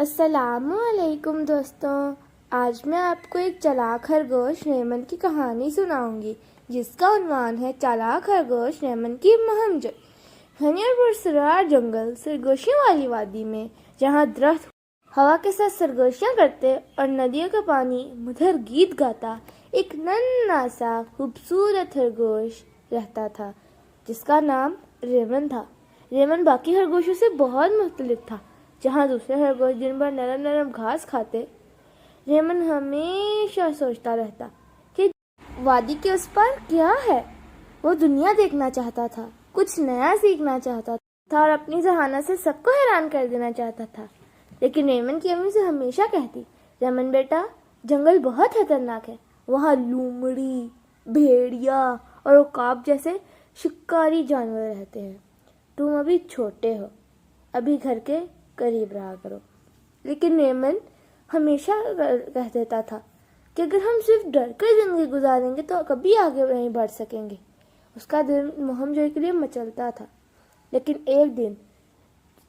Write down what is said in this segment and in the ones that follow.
السلام علیکم دوستوں، آج میں آپ کو ایک چالاک خرگوش ریمن کی کہانی سناؤں گی جس کا عنوان ہے چالاک خرگوش ریمن کی مہم جوئی۔ گھنے اور پراسرار جنگل سرگوشیوں والی وادی میں، جہاں درخت ہوا کے ساتھ سرگوشیاں کرتے اور ندیوں کا پانی مدھر گیت گاتا، ایک ننھا سا خوبصورت خرگوش رہتا تھا جس کا نام ریمن تھا۔ ریمن باقی خرگوشوں سے بہت مختلف تھا۔ جہاں دوسرے خرگوش دن بھر نرم نرم گھاس کھاتے، ریمن ہمیشہ سوچتا رہتا کہ وادی کے اس پار کیا ہے۔ وہ دنیا دیکھنا چاہتا تھا، کچھ نیا سیکھنا چاہتا تھا اور اپنی ذہانت سے سب کو حیران کر دینا چاہتا تھا۔ لیکن ریمن کی امی سے ہمیشہ کہتی، ریمن بیٹا، جنگل بہت خطرناک ہے، وہاں لومڑی، بھیڑیا اور عقاب جیسے شکاری جانور رہتے ہیں۔ تم ابھی چھوٹے ہو، ابھی گھر کے قریب رہا کرو۔ لیکن ریمن ہمیشہ کہہ دیتا تھا کہ اگر ہم صرف ڈر کر زندگی گزاریں گے تو کبھی آگے نہیں بڑھ سکیں گے۔ اس کا دل مہم جوئی کے لیے مچلتا تھا۔ لیکن ایک دن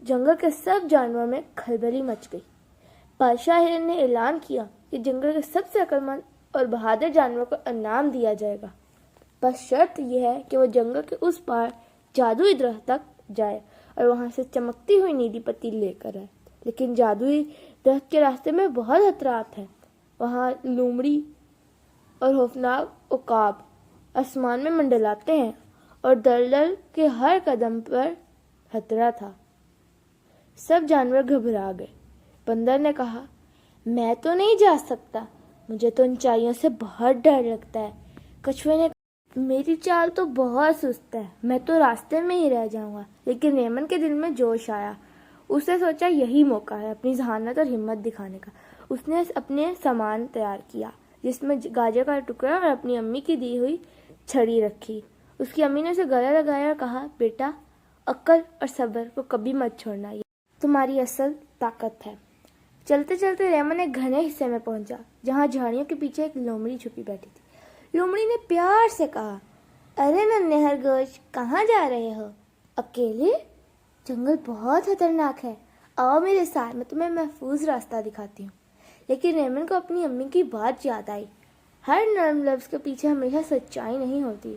جنگل کے سب جانوروں میں کھلبلی مچ گئی۔ بادشاہ ہرن نے اعلان کیا کہ جنگل کے سب سے عقل مند اور بہادر جانور کو انعام دیا جائے گا، بس شرط یہ ہے کہ وہ جنگل کے اس پار جادوئی درخت تک جائے اور وہاں سے چمکتی ہوئی نیلی پتی لے کر آئے۔ لیکن جادوئی درخت کے راستے میں بہت خطرات ہیں۔ وہاں لومڑی اور خوفناک عقاب آسمان میں منڈلاتے ہیں اور دلدل کے ہر قدم پر خطرہ تھا۔ سب جانور گھبرا گئے۔ بندر نے کہا، میں تو نہیں جا سکتا، مجھے تو اونچائیوں سے بہت ڈر لگتا ہے۔ کچھوے نے کہا، میری چال تو بہت سست ہے، میں تو راستے میں ہی رہ جاؤں گا۔ لیکن ریمن کے دل میں جوش آیا۔ اس نے سوچا یہی موقع ہے اپنی ذہانت اور ہمت دکھانے کا۔ اس نے اپنے سامان تیار کیا، جس میں گاجر کا ٹکڑا اور اپنی امی کی دی ہوئی چھڑی رکھی۔ اس کی امی نے اسے گلے لگایا اور کہا، بیٹا، عقل اور صبر کو کبھی مت چھوڑنا، یہ تمہاری اصل طاقت ہے۔ چلتے چلتے ریمن ایک گھنے حصے میں پہنچا جہاں جھاڑیوں کے پیچھے ایک لومڑی چھپی بیٹھی تھی۔ لومڑی نے پیار سے کہا، ارے ننھے خرگوش، کہاں جا رہے ہو؟ اکیلے؟ جنگل بہت خطرناک ہے، آؤ میرے ساتھ، میں تمہیں محفوظ راستہ دکھاتی ہوں۔ لیکن ریمن کو اپنی امی کی بات یاد آئی، ہر نرم لفظ کے پیچھے ہمیشہ سچائی نہیں ہوتی۔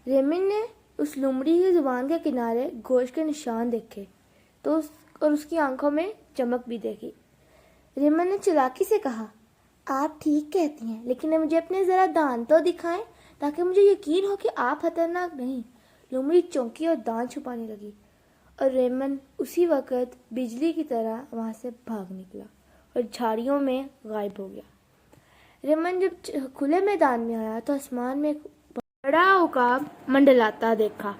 ریمن نے اس لومڑی کی زبان کے کنارے گوشت کے نشان دیکھے اور اس کی آنکھوں میں چمک بھی دیکھی۔ ریمن نے چلاکی سے کہا، آپ ٹھیک کہتی ہیں، لیکن مجھے اپنے ذرا دانت تو دکھائیں تاکہ مجھے یقین ہو کہ آپ خطرناک نہیں۔ لومڑی چونکی اور دانت چھپانے لگی اور ریمن اسی وقت بجلی کی طرح وہاں سے بھاگ نکلا اور جھاڑیوں میں غائب ہو گیا۔ ریمن جب کھلے میدان میں آیا تو آسمان میں ایک بڑا عقاب منڈلاتا دیکھا۔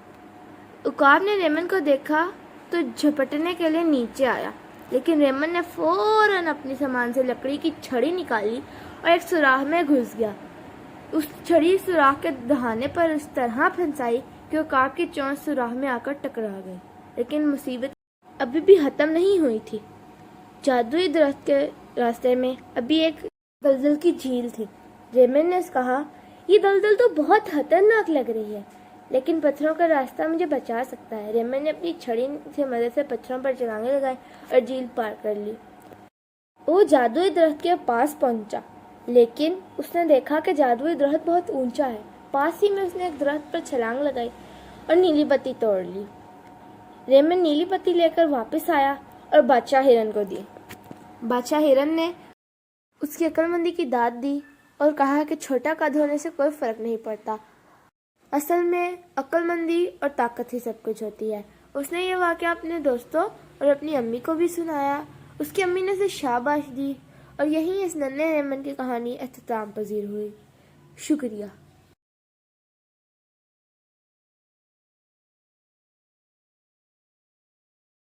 عقاب نے ریمن کو دیکھا تو جھپٹنے کے لیے نیچے آیا، لیکن ریمن نے فوراً اپنی سامان سے لکڑی کی چھڑی نکالی اور ایک سوراخ میں گھس گیا۔ اس چھڑی سوراخ کے دہانے پر اس طرح پھنسائی کہ عقاب کی چونچ سوراخ میں آ کر ٹکرا گئی۔ لیکن مصیبت ابھی بھی ختم نہیں ہوئی تھی۔ جادوئی درخت کے راستے میں ابھی ایک دلدل کی جھیل تھی۔ ریمن نے کہا، یہ دلدل تو بہت خطرناک لگ رہی ہے، لیکن پتھروں کا راستہ مجھے بچا سکتا ہے۔ ریمن نے اپنی چھڑی سے مدد سے پتھروں پر چھلانگیں لگائی اور جھیل پار کر لی۔ وہ جادوئی درخت کے پاس پہنچا، لیکن اس نے دیکھا کہ جادوئی درخت بہت اونچا ہے۔ پاس ہی میں اس نے ایک درخت پر چھلانگ لگائی اور نیلی پتی توڑ لی۔ ریمن نیلی پتی لے کر واپس آیا اور بادشاہ ہرن کو دی۔ بادشاہ ہرن نے اس کی عقل مندی کی داد دی اور کہا کہ چھوٹا قد ہونے سے کوئی فرق نہیں پڑتا، اصل میں عقل مندی اور طاقت ہی سب کچھ ہوتی ہے۔ اس نے یہ واقعہ اپنے دوستوں اور اپنی امی کو بھی سنایا۔ اس کی امی نے اسے شاباش دی اور یہیں اس ننھے ریمن کی کہانی اختتام پذیر ہوئی۔ شکریہ۔